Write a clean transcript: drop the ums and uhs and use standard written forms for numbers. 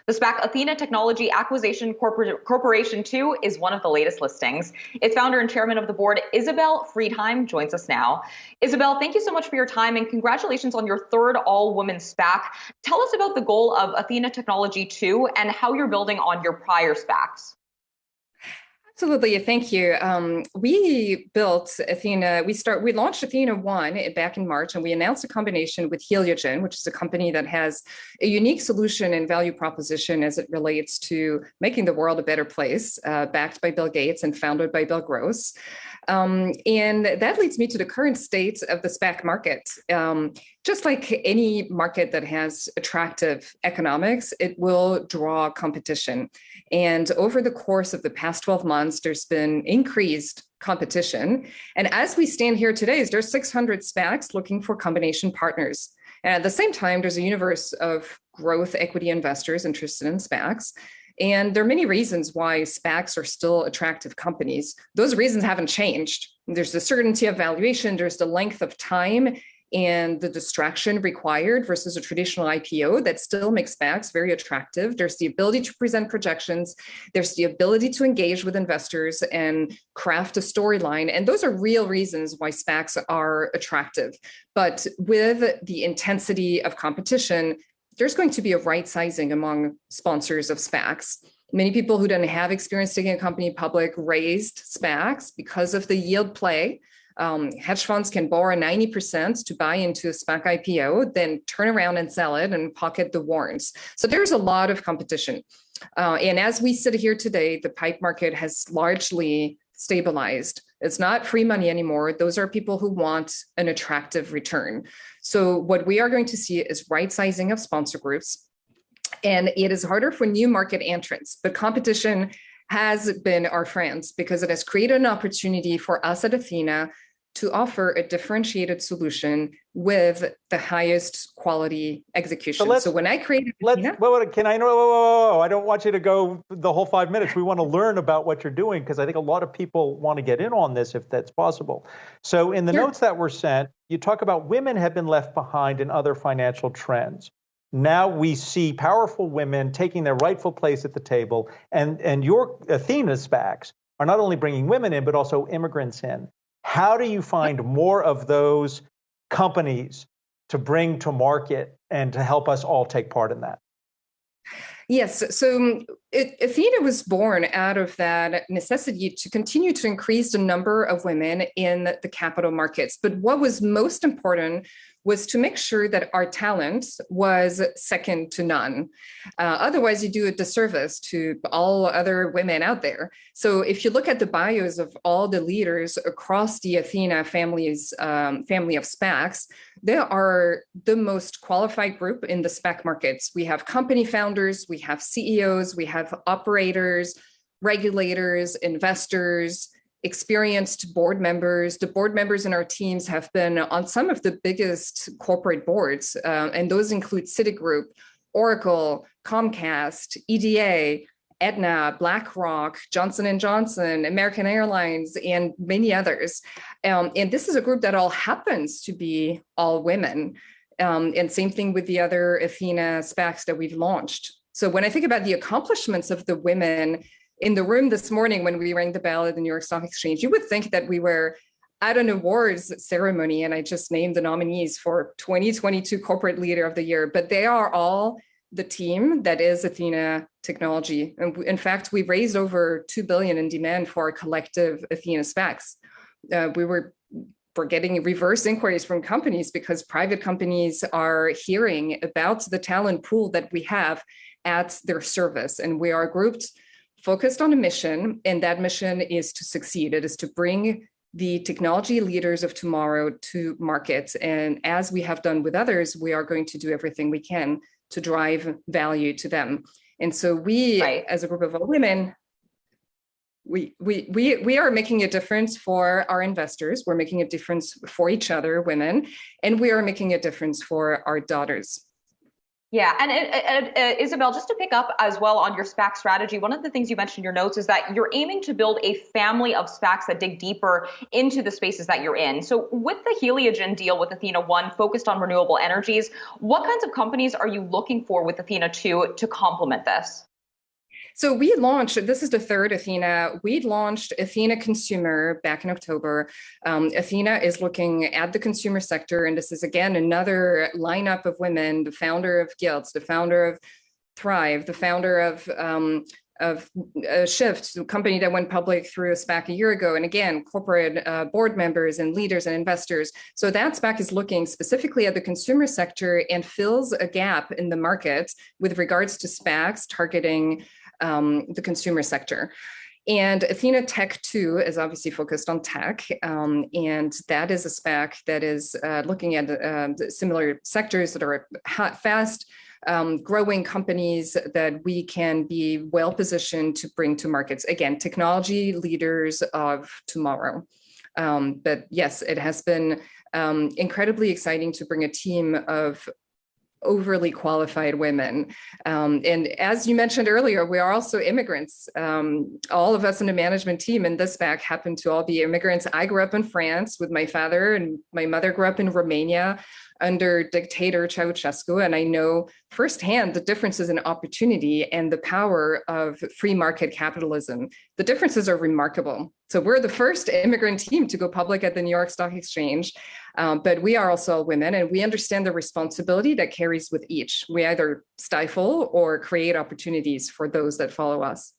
The SPAC Athena Technology Acquisition Corporation 2 is one of the latest listings. Its founder and chairman of the board, Isabelle Freidheim, joins us now. Isabelle, thank you so much for your time and congratulations on your third all-women SPAC. Tell us about the goal of Athena Technology 2 and how you're building on your prior SPACs. Absolutely, thank you. We built Athena. We launched Athena 1 back in March, and we announced a combination with Heliogen, which is a company that has a unique solution and value proposition as it relates to making the world a better place, backed by Bill Gates and founded by Bill Gross. And that leads me to the current state of the SPAC market. Just like any market that has attractive economics, it will draw competition. And over the course of the past 12 months, there's been increased competition. And as we stand here today, there's 600 SPACs looking for combination partners. And at the same time, there's a universe of growth equity investors interested in SPACs. And there are many reasons why SPACs are still attractive companies. Those reasons haven't changed. There's the certainty of valuation, there's the length of time and the distraction required versus a traditional IPO that still makes SPACs very attractive. There's the ability to present projections. There's the ability to engage with investors and craft a storyline. And those are real reasons why SPACs are attractive. But with the intensity of competition, there's going to be a right sizing among sponsors of SPACs. Many people who didn't have experience taking a company public raised SPACs because of the yield play. Hedge funds can borrow 90% to buy into a SPAC IPO, then turn around and sell it and pocket the warrants. So there's a lot of competition. And as we sit here today, the PIPE market has largely stabilized. It's not free money anymore. Those are people who want an attractive return. So what we are going to see is right sizing of sponsor groups. And it is harder for new market entrants, but competition has been our friends because it has created an opportunity for us at Athena to offer a differentiated solution with the highest quality execution. So when I created Athena, can I know? I don't want you to go the whole 5 minutes. We want to learn about what you're doing because I think a lot of people want to get in on this if that's possible. So in the notes that were sent, you talk about women have been left behind in other financial trends. Now we see powerful women taking their rightful place at the table, and your Athena SPACs are not only bringing women in, but also immigrants in. How do you find more of those companies to bring to market and to help us all take part in that? Yes, so Athena was born out of that necessity to continue to increase the number of women in the capital markets. But what was most important was to make sure that our talent was second to none. Otherwise, you do a disservice to all other women out there. So if you look at the bios of all the leaders across the Athena family of SPACs, they are the most qualified group in the SPAC markets. We have company founders, we have CEOs, we have operators, regulators, investors, experienced board members. The board members in our teams have been on some of the biggest corporate boards, and those include Citigroup, Oracle, Comcast, EDA, Aetna, BlackRock, Johnson & Johnson, American Airlines, and many others. And this is a group that all happens to be all women. And same thing with the other Athena SPACs that we've launched. So when I think about the accomplishments of the women in the room this morning when we rang the bell at the New York Stock Exchange, you would think that we were at an awards ceremony and I just named the nominees for 2022 Corporate Leader of the Year, but they are all the team that is Athena Technology. And in fact, we raised over $2 billion in demand for our collective Athena SPACs. We're getting reverse inquiries from companies because private companies are hearing about the talent pool that we have at their service. And we are grouped focused on a mission, and that mission is to succeed. It is to bring the technology leaders of tomorrow to market. And as we have done with others, we are going to do everything we can to drive value to them. And so we, as a group of women, we are making a difference for our investors. We're making a difference for each other, women, and we are making a difference for our daughters. Yeah, and Isabelle, just to pick up as well on your SPAC strategy, one of the things you mentioned in your notes is that you're aiming to build a family of SPACs that dig deeper into the spaces that you're in. So with the Heliogen deal with Athena 1 focused on renewable energies, what kinds of companies are you looking for with Athena 2 to complement this? So we launched, this is the third Athena. We launched Athena Consumer back in October. Athena is looking at the consumer sector, and this is again another lineup of women, the founder of Guilds, the founder of Thrive, the founder of Shift, a company that went public through a SPAC a year ago. And again, corporate board members and leaders and investors. So that SPAC is looking specifically at the consumer sector and fills a gap in the market with regards to SPACs targeting the consumer sector. And Athena Tech 2 is obviously focused on tech, and that is a SPAC that is looking at similar sectors that are fast growing companies that we can be well positioned to bring to markets. Again, technology leaders of tomorrow. But yes, it has been incredibly exciting to bring a team of overly qualified women. And as you mentioned earlier, we are also immigrants. All of us in the management team in this SPAC happen to all be immigrants. I grew up in France with my father, and my mother grew up in Romania under dictator Ceausescu. And I know firsthand the differences in opportunity and the power of free market capitalism. The differences are remarkable. So we're the first immigrant team to go public at the New York Stock Exchange, but we are also women, and we understand the responsibility that carries with each. We either stifle or create opportunities for those that follow us.